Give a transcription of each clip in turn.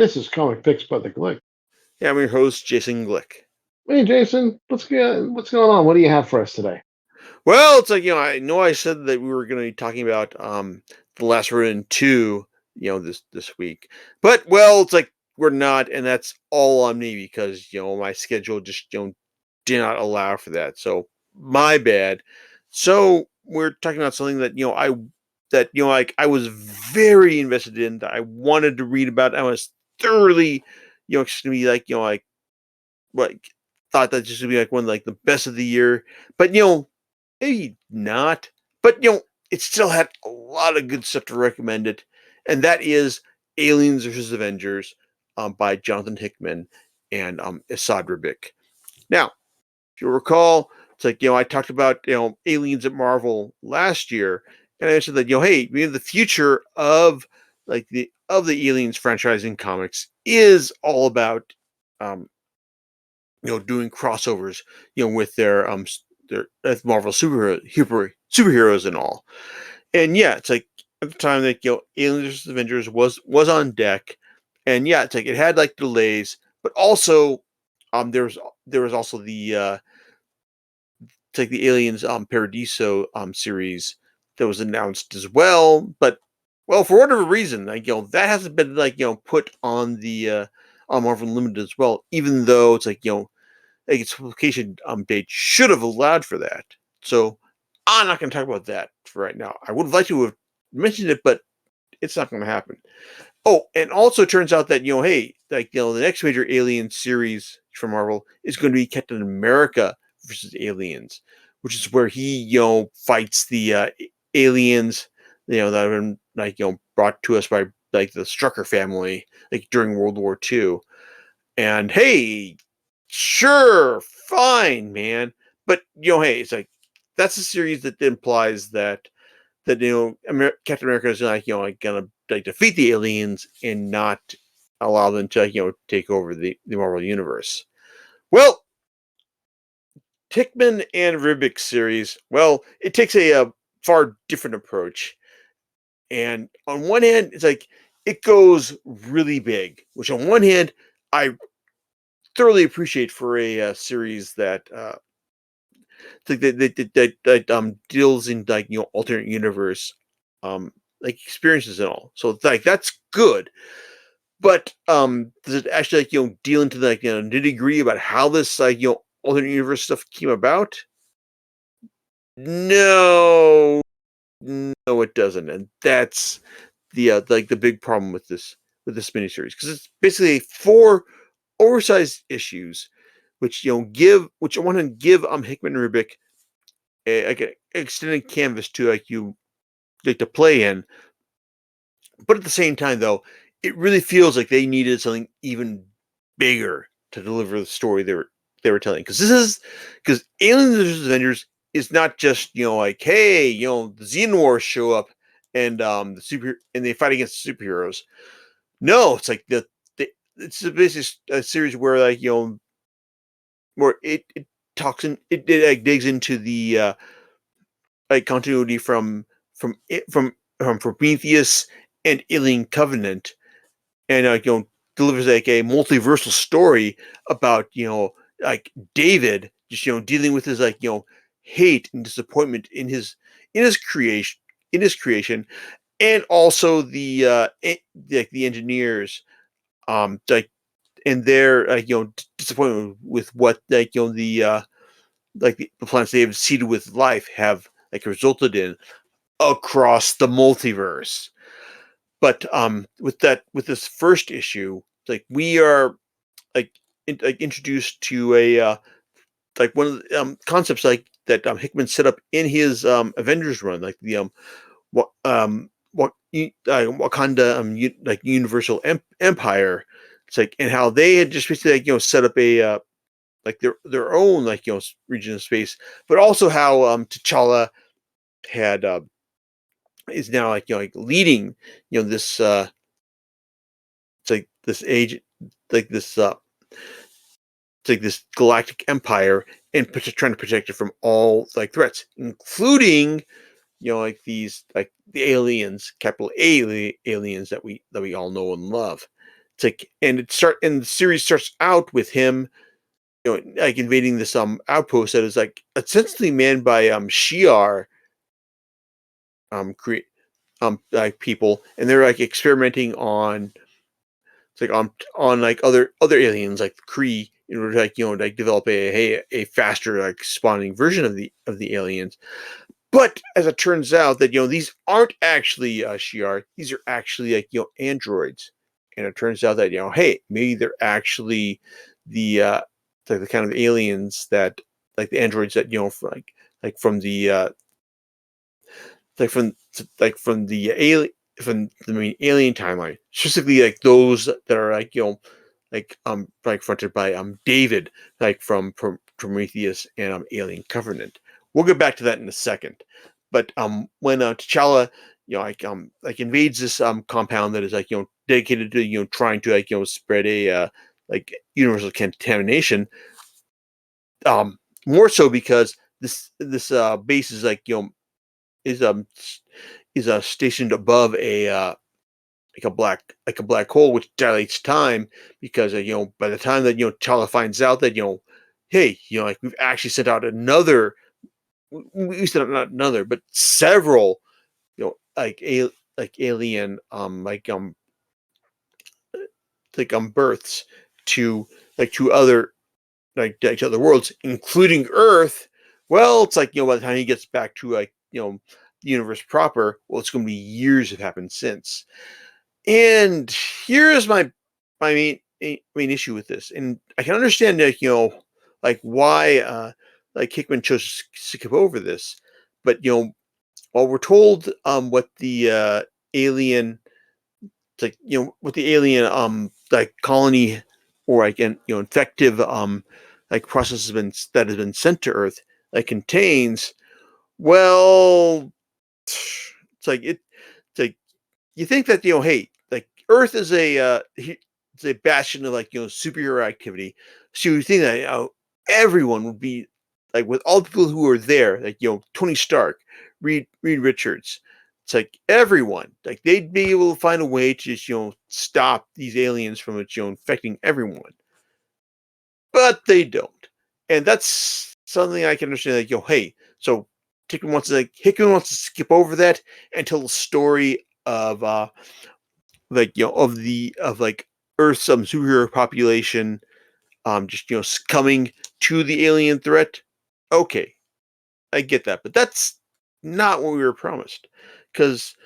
This is Comic Picks by the Glick. Yeah, I'm your host, Jason Glick. Hey, Jason, what's going on? What do you have for us today? Well, it's like, I know I said that we were going to be talking about The Last Ronin 2, this week. But, well, it's like we're not, and that's all on me because, my schedule just, did not allow for that. So, my bad. So, we're talking about something that, like I was very invested in, that I wanted to read about. I was thoroughly, it's going to be like thought that just would be like one of like the best of the year, but maybe not. But it still had a lot of good stuff to recommend it, and that is Aliens versus Avengers by Jonathan Hickman and Assad Ribic. Now, if you recall, it's like I talked about Aliens at Marvel last year, and I said that hey, maybe the future of the Aliens franchise in comics is all about um, doing crossovers, with their Marvel superheroes and all. And yeah, it's like at the time that Aliens vs. Avengers was on deck, and yeah, it's like it had like delays, but also there was also it's like the Aliens Paradiso series that was announced as well, but well, for whatever reason, like that hasn't been like put on the on Marvel Unlimited as well, even though it's like like its publication date should have allowed for that. So I'm not going to talk about that for right now. I would have liked to have mentioned it, but it's not going to happen. Oh, and also turns out that hey, like the next major Alien series from Marvel is going to be Captain America versus Aliens, which is where he fights the aliens that have been like brought to us by like the Strucker family like during World War II. And hey, sure, fine, man. But hey, it's like that's a series that implies that Captain America is like like gonna like defeat the aliens and not allow them to take over the Marvel universe. Well, Hickman and Ribic series, well, it takes a far different approach. And on one hand, it's like it goes really big, which on one hand I thoroughly appreciate for a series that that deals in like alternate universe like experiences and all. So like that's good. But does it actually like deal into like nitty gritty about how this like alternate universe stuff came about? No, no, it doesn't, and that's the like the big problem with this miniseries because it's basically four oversized issues, which which I want to give Hickman and Rubik like an extended canvas to like like to play in, but at the same time though, it really feels like they needed something even bigger to deliver the story they were telling. Because Aliens vs. Avengers is not just like hey the Xenomorphs show up and and they fight against superheroes. No, it's like it's basically a series where like where it talks and it like digs into the like continuity from Prometheus and Alien Covenant, and delivers like a multiversal story about like David just dealing with his like hate and disappointment in his creation and also like the engineers like and their like disappointment with what like like the planets they have seeded with life have like resulted in across the multiverse. But with this first issue, like we are like like introduced to a like one of the concepts like that Hickman set up in his Avengers run, like the Wakanda like Universal Empire. It's like and how they had just basically like set up a like their own like region of space, but also how T'Challa had is now like like leading this it's like this age like this it's like this galactic empire and trying to protect it from all like threats, including like these like the aliens, capital aliens that we all know and love. It's like, and the series starts out with him, like invading this outpost that is like essentially manned by Shi'ar cre like people, and they're like experimenting on it's like on like other aliens like Kree in order to like like develop a faster like spawning version of the aliens. But as it turns out that these aren't actually Shi'ar, these are actually like androids, and it turns out that hey, maybe they're actually the the kind of aliens that like the androids that like from the like from the alien from the main alien timeline, specifically like those that are like like fronted by David, like from Prometheus and Alien Covenant. We'll get back to that in a second. But when T'Challa like invades this compound that is like dedicated to trying to like spread a like universal contamination, more so because this base is like is stationed above a like a black hole, which dilates time because by the time that T'Challa finds out that hey, like we've actually sent out another, we sent out not another but several like alien births to to other to other worlds, including Earth. Well, it's like by the time he gets back to like the universe proper, well, it's going to be years have happened since. And here's my main issue with this, and I can understand like like why like Hickman chose to skip over this, but while we're told what the alien like what the alien like colony or like an infective like process that has been sent to Earth like contains, well, it's like it's like you think that hey, like Earth is it's a bastion of like superhero activity, so you think that everyone would be like with all the people who are there, like Tony Stark, Reed Richards. It's like everyone, like they'd be able to find a way to just stop these aliens from infecting everyone, but they don't, and that's something I can understand. Like hey, so Hickman wants to skip over that and tell the story of like of like Earth's superhero population just succumbing to the alien threat. Okay, I get that, but that's not what we were promised. Because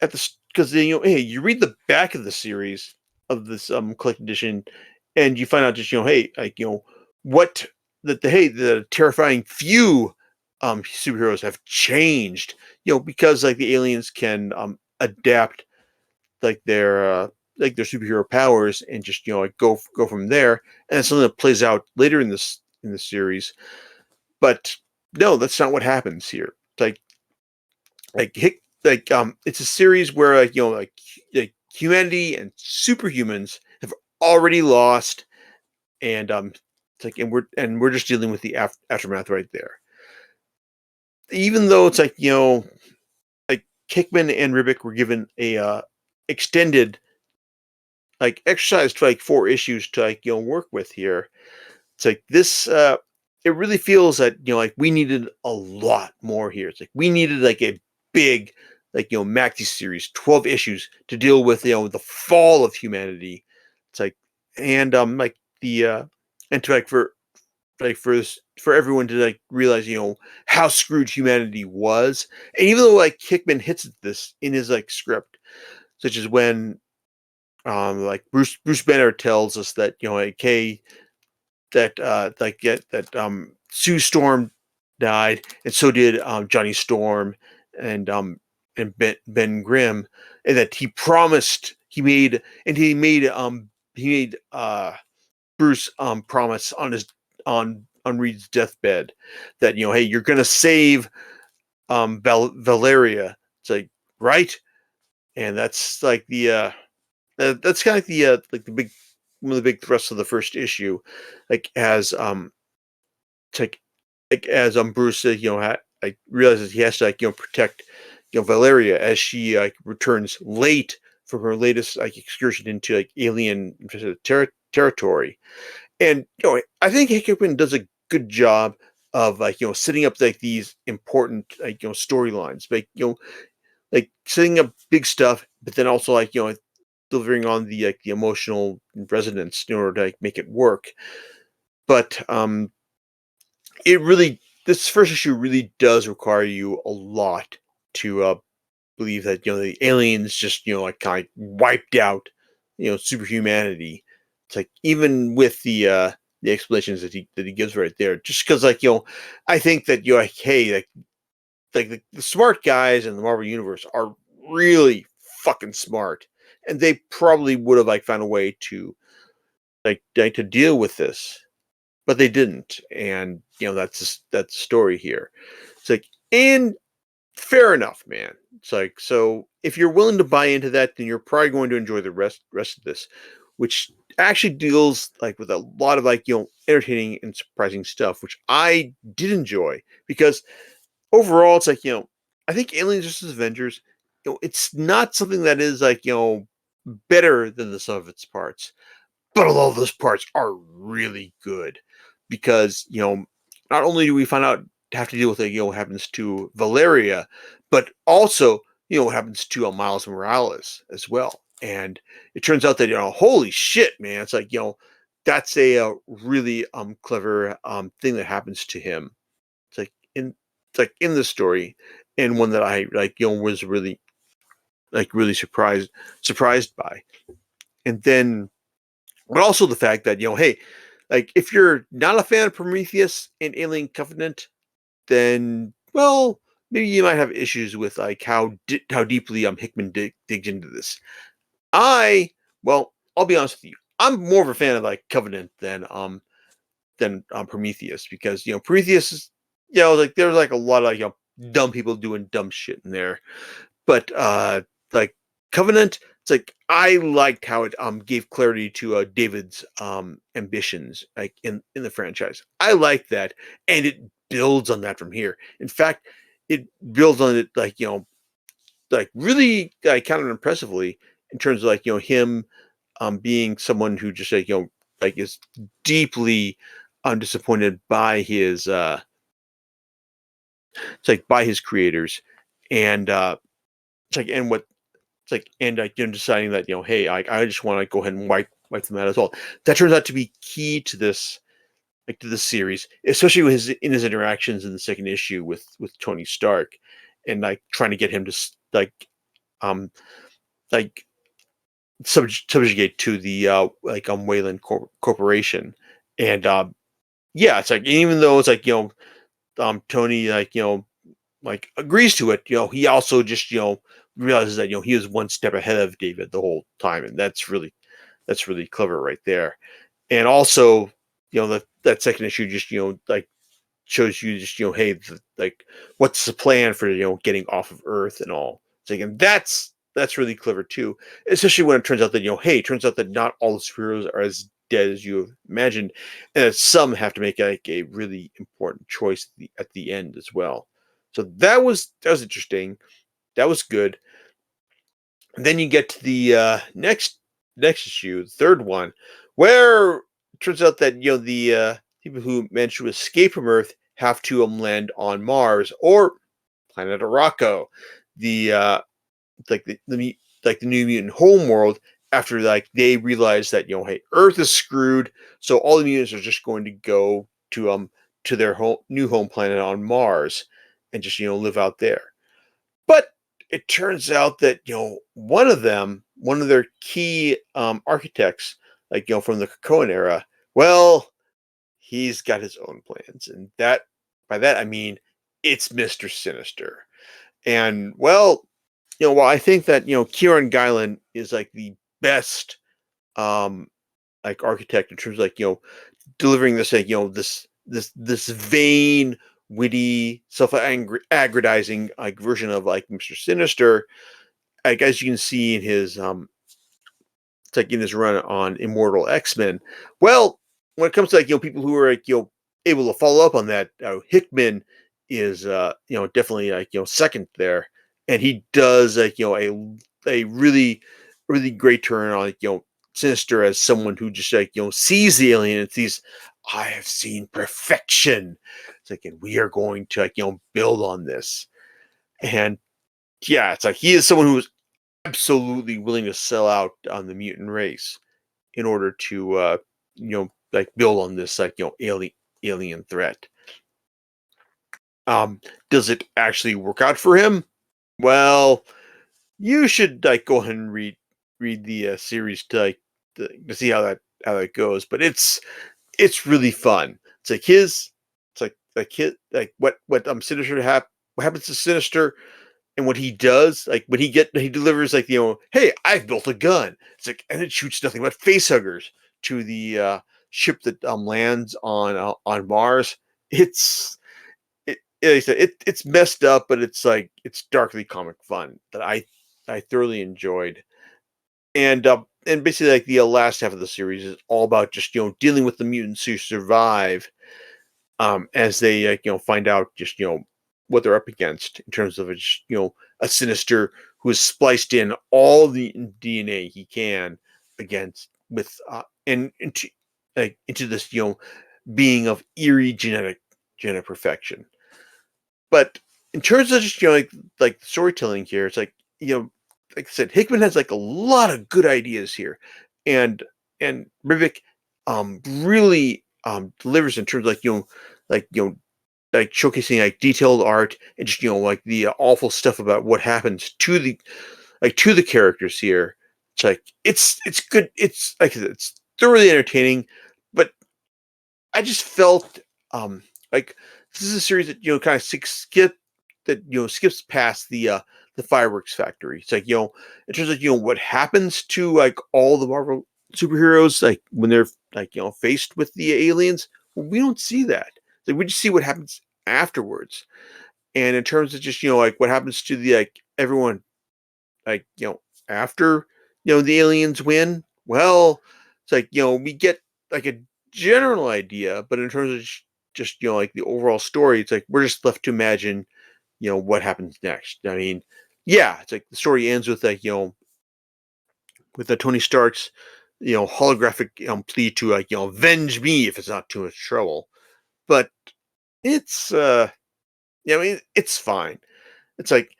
because hey, you read the back of the series of this collected edition, and you find out just hey, like what that the hey the terrifying few superheroes have changed, because like the aliens can adapt like their superhero powers and just like go from there, and it's something that plays out later in the series. But no, that's not what happens here. It's a series where like humanity and superhumans have already lost, and it's like and we're just dealing with the aftermath right there. Even though it's like like Hickman and Ribic were given a extended like exercise to like 4 issues to like work with here. It's like this it really feels that like we needed a lot more here. It's like we needed like a big like maxi series, 12 issues to deal with the fall of humanity. It's like and like the and to like for everyone to like realize how screwed humanity was. And even though like Hickman hits this in his like script, such as when like Bruce Banner tells us that like hey that Sue Storm died, and so did Johnny Storm and Ben Grimm, and that he promised he made Bruce promise on his on Reed's deathbed that hey, you're gonna save Valeria. It's like right, and that's like the that's kind of like the big one of the big thrusts of the first issue, like as like as Bruce like realizes he has to like protect Valeria as she like returns late from her latest like excursion into like alien territory. And I think Hickman does a good job of like setting up like these important like storylines, like setting up big stuff, but then also like delivering on the like the emotional resonance in order to like make it work. But it really this first issue really does require you a lot to believe that the aliens just like kind of wiped out superhumanity. It's like even with the explanations that he gives right there, just because like I think that like hey like the smart guys in the Marvel universe are really fucking smart, and they probably would have like found a way to like to deal with this, but they didn't, and that's just that's the story here. It's like, and fair enough, man. It's like, so if you're willing to buy into that, then you're probably going to enjoy the rest of this, which actually deals like with a lot of like entertaining and surprising stuff, which I did enjoy because overall it's like I think Aliens vs Avengers, it's not something that is like better than the sum of its parts, but a lot of those parts are really good because not only do we find out have to deal with what happens to Valeria, but also what happens to Miles Morales as well. And it turns out that holy shit, man, it's like that's a really clever thing that happens to him. It's like in the story, and one that I like was really really surprised by. And then but also the fact that hey, like if you're not a fan of Prometheus and Alien Covenant, then well, maybe you might have issues with like how deeply Hickman digs into this. I well, I'll be honest with you, I'm more of a fan of like Covenant than Prometheus, because Prometheus is like there's like a lot of like dumb people doing dumb shit in there, but like Covenant, it's like I liked how it gave clarity to David's ambitions like in the franchise. I like that, and it builds on that from here. In fact, it builds on it like like really kind of impressively in terms of like him being someone who just like like is deeply disappointed by his it's like by his creators, and it's like and what it's like, and like deciding that hey, I just want to go ahead and wipe them out as well. That turns out to be key to this like to this series, especially with his interactions in the second issue with Tony Stark, and like trying to get him to um like subjugate to the like Wayland Corporation, and yeah, it's like even though it's like Tony like like agrees to it, he also just realizes that he was one step ahead of David the whole time, and that's really clever right there. And also, that second issue just like shows you just hey, like what's the plan for getting off of Earth and all. So again, that's really clever too, especially when it turns out that hey, it turns out that not all the superheroes are as dead as you have imagined, and that some have to make like a really important choice at the end as well. So that was interesting. That was good. And then you get to the next issue, the third one, where it turns out that the people who managed to escape from Earth have to land on Mars or planet Araco, the like like the New Mutant home world, after like they realize that hey, Earth is screwed, so all the mutants are just going to go to their new home planet on Mars and just live out there. But it turns out that one of them, one of their key architects, like from the Krakoan era, well, he's got his own plans, and that by that I mean it's Mister Sinister. And well, while I think that Kieran Gillen is like the best um like architect in terms of like delivering this like this vain, witty, self-aggrandizing like version of like Mr. Sinister, like as you can see in his it's like in his run on Immortal X-Men. Well, when it comes to like people who are like able to follow up on that, Hickman is definitely like second there, and he does like a really really great turn on, like, Sinister as someone who just, like, sees the alien and sees, "I have seen perfection." It's like, "And we are going to, like, build on this." And, yeah, it's like he is someone who is absolutely willing to sell out on the mutant race in order to, like, build on this, like, alien threat. Does it actually work out for him? Well, you should, like, go ahead and read the, series to see how that goes, but it's really fun. It's like his Sinister what happens to Sinister and what he does, like, when he delivers, like, "Hey, I've built a gun." It's like, and it shoots nothing but facehuggers to the, ship that, lands on Mars. Like I said, it's messed up, but it's darkly comic fun that I thoroughly enjoyed. And basically, like, the, last half of the series is all about just, dealing with the mutants who survive, as they, like, find out just, what they're up against in terms of a Sinister who has spliced in all the DNA he can against with and into this, being of eerie genetic perfection. But in terms of just, like storytelling here, it's like, like I said, Hickman has, like, a lot of good ideas here, and Rivik really delivers in terms of, like, like, like, showcasing, like, detailed art and just, like, the awful stuff about what happens to the characters here. It's like it's good. It's like I said, it's thoroughly entertaining, but I just felt like this is a series that, kind of skips past the fireworks factory. It's like, in terms of, what happens to, like, all the Marvel superheroes, like, when they're, like, faced with the aliens. Well, we don't see that. Like, we just see what happens afterwards. And in terms of just, like, what happens to the, like, everyone, like, after, the aliens win, well, it's like, we get, like, a general idea, but in terms of just, like, the overall story, it's like we're just left to imagine, what happens next. I mean, yeah, it's like the story ends with, like, with the Tony Stark's, holographic, plea to, like, avenge me if it's not too much trouble. But it's yeah, I mean, it's fine. It's like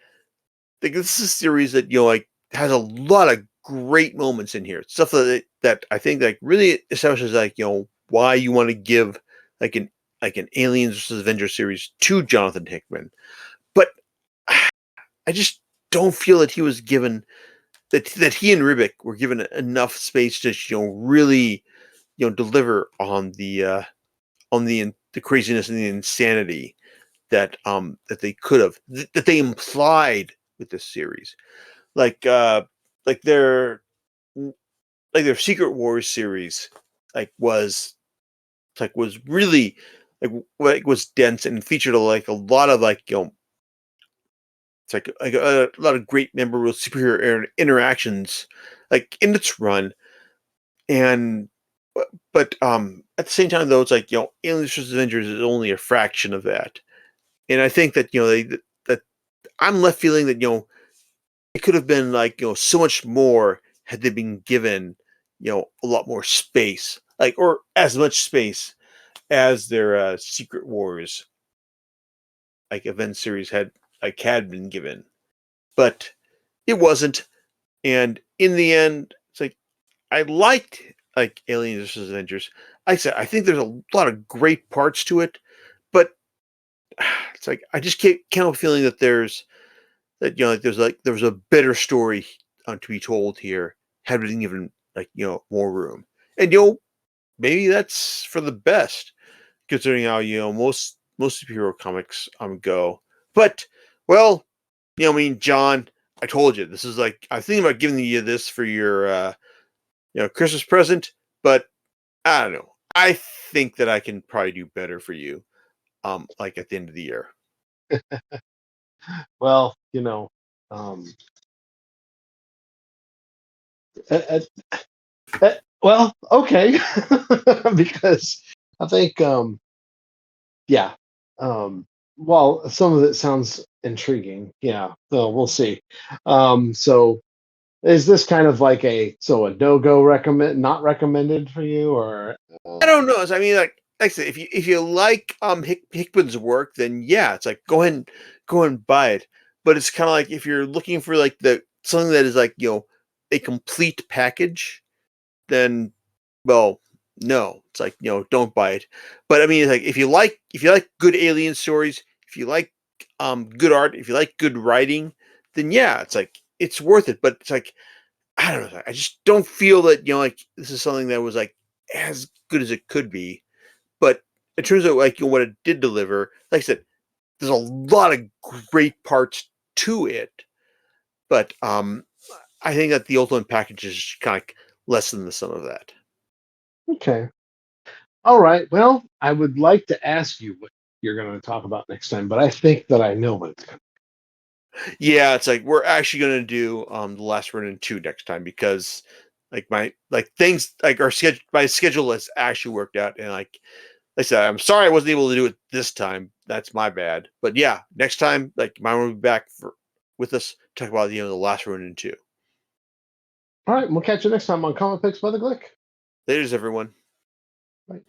this is a series that, like, has a lot of great moments in here. Stuff that I think, like, really establishes, like, why you want to give, like, an Aliens versus Avengers series to Jonathan Hickman. But I just don't feel that he was given that he and Ribic were given enough space to, really, deliver on the craziness and the insanity that they could have that they implied with this series. Like like their like their Secret Wars series, like, was really, was dense and featured, like, a lot of, like, it's like a lot of great memorable superhero interactions, like, in its run. And but at the same time, though, it's like, Aliens vs Avengers is only a fraction of that. And I think that, that I'm left feeling that, it could have been, like, so much more had they been given, a lot more space, like, or as much space as their, Secret Wars, like, event series had been given. But it wasn't. And in the end, it's like, I liked, like, Aliens vs. Avengers. Like I said, I think there's a lot of great parts to it, but it's like I just can't help feeling that there was a better story, to be told here had been given, like, more room. And, maybe that's for the best considering how, most superhero comics go. But, well, I mean, John, I told you this is like I was thinking about giving you this for your Christmas present, but I don't know. I think that I can probably do better for you, like, at the end of the year. Well, uh, uh, well, okay, because I think, yeah, well, some of it sounds intriguing. Yeah, so we'll see. So Is this kind of like a no go recommend, not recommended for you, or I don't know. I mean, like I said, if you like Hickman's work, then yeah, it's like go ahead and buy it. But it's kind of like if you're looking for like the something that is like a complete package, then well, no, it's like don't buy it. But I mean, it's like if you like good alien stories, if you like good art, if you like good writing, then yeah, it's like it's worth it. But it's like I don't know. I just don't feel that like this is something that was like as good as it could be. But in terms of like what it did deliver, like I said, there's a lot of great parts to it. But I think that the ultimate package is kind of like less than the sum of that. okay? All right. Well, I would like to ask you what you're going to talk about next time, but I think that I know what it's going Yeah, it's like we're actually gonna do the last run in two next time because like my like things like our schedule my schedule has actually worked out and like I said, I'm sorry I wasn't able to do it this time. That's my bad. But yeah, next time, like mine will be back for with us talk about the last run in two. to. All right. We'll catch you next time on Comic Picks by the Glick. Later's everyone. Bye.